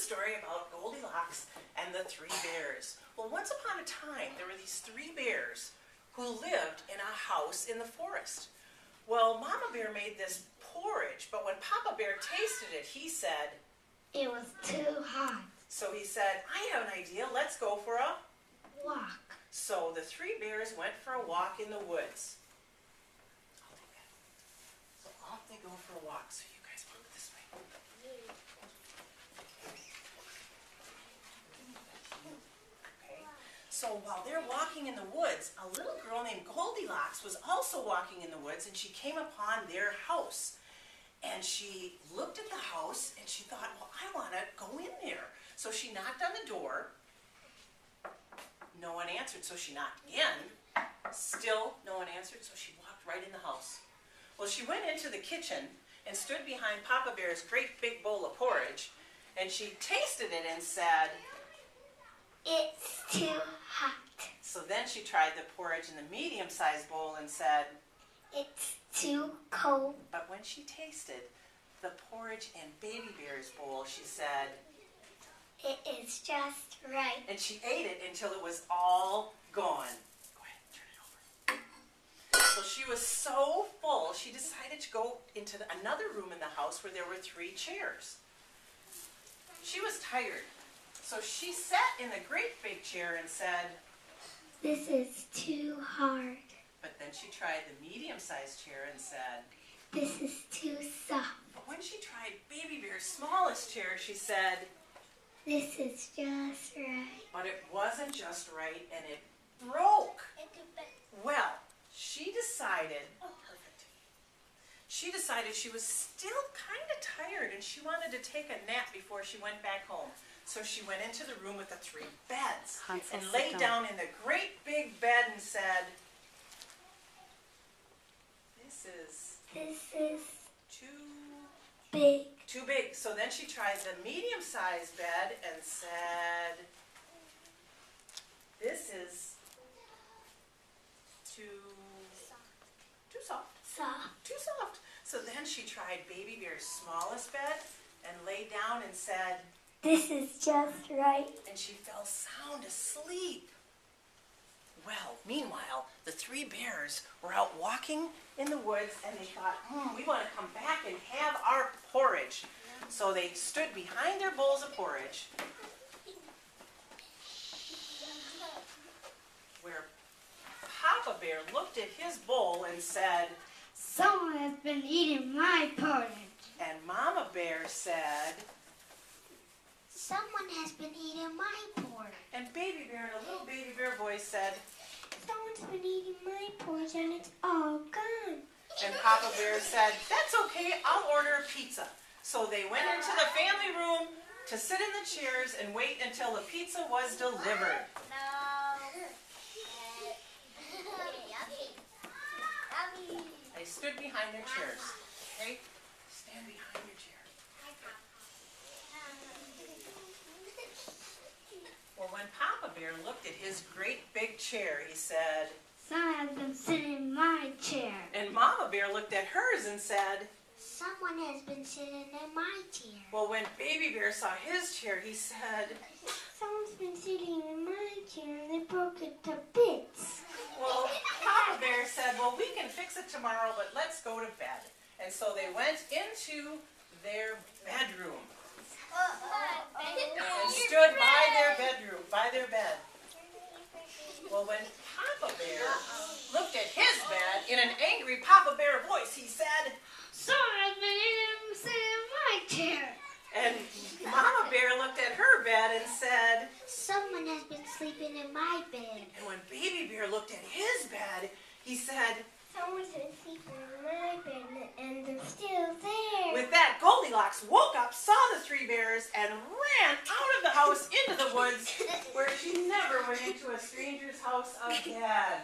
story about Goldilocks and the three bears. Well, once upon a time, there were these three bears who lived in a house in the forest. Well, Mama Bear made this porridge, but when Papa Bear tasted it, he said, it was too hot. So he said, I have an idea, let's go for a walk. So the three bears went for a walk in the woods. I'll do that. So off they go for a walk. So you guys walk this way. Okay. So while they're walking in the woods, a little girl named Goldilocks was also walking in the woods, and she came upon their house. And she looked at the house and she thought, well, I want to go in there. So she knocked on the door. No one answered, so she knocked again. Still no one answered, so she walked right in the house. Well, she went into the kitchen and stood behind Papa Bear's great big bowl of porridge, and she tasted it and said, it's too hot. So then she tried the porridge in the medium-sized bowl and said, it's too cold. But when she tasted the porridge in Baby Bear's bowl, she said, it is just right. And she ate it until it was all gone. Go ahead, turn it over. So she was so full, she decided to go into another room in the house where there were 3 chairs. She was tired, so she sat in the great big chair and said, this is too hard. But then she tried the medium-sized chair and said, this is too soft. But when she tried Baby Bear's smallest chair, she said, this is just right. But it wasn't just right, and it broke. Well, she decided she was still kind of tired, and she wanted to take a nap before she went back home. So she went into the room with the 3 beds and lay down in the great big bed and said, this is too big. Too big. So then she tried the medium-sized bed and said, this is too soft. Too soft. So then she tried Baby Bear's smallest bed and lay down and said, this is just right. And she fell sound asleep. Well, meanwhile, the 3 bears were out walking in the woods, and they thought, we want to come back and have our porridge. So they stood behind their bowls of porridge, where Papa Bear looked at his bowl and said, someone has been eating my porridge. And Mama Bear said, someone has been eating my porridge. And Baby Bear, in a little Baby Bear voice, said, someone's been eating my porridge and it's all gone. And Papa Bear said, that's okay, I'll order a pizza. So they went into the family room to sit in the chairs and wait until the pizza was delivered. They stood behind their chairs. Okay? Stand behind your chair. Well, when Papa Bear looked at his great big chair, he said, someone has been sitting in my chair. And Mama Bear looked at hers and said, someone has been sitting in my chair. Well, when Baby Bear saw his chair, he said, someone's been sitting in my chair and they broke it to bits. Well, Papa Bear said, well, we can fix it tomorrow, but let's go to bed. And so they went into their bedroom and stood by their bed. Well, when Papa Bear looked at his bed, in an angry Papa Bear voice, he said, someone has been sitting in my chair. And Mama Bear looked at her bed and said, someone has been sleeping in my bed. And when Baby Bear looked at his bed, he said, someone's been sleeping in my bed and they're still there. With that, Goldilocks woke up, saw the 3 bears, and ran out of the house into the woods, where she never went into a stranger's house again.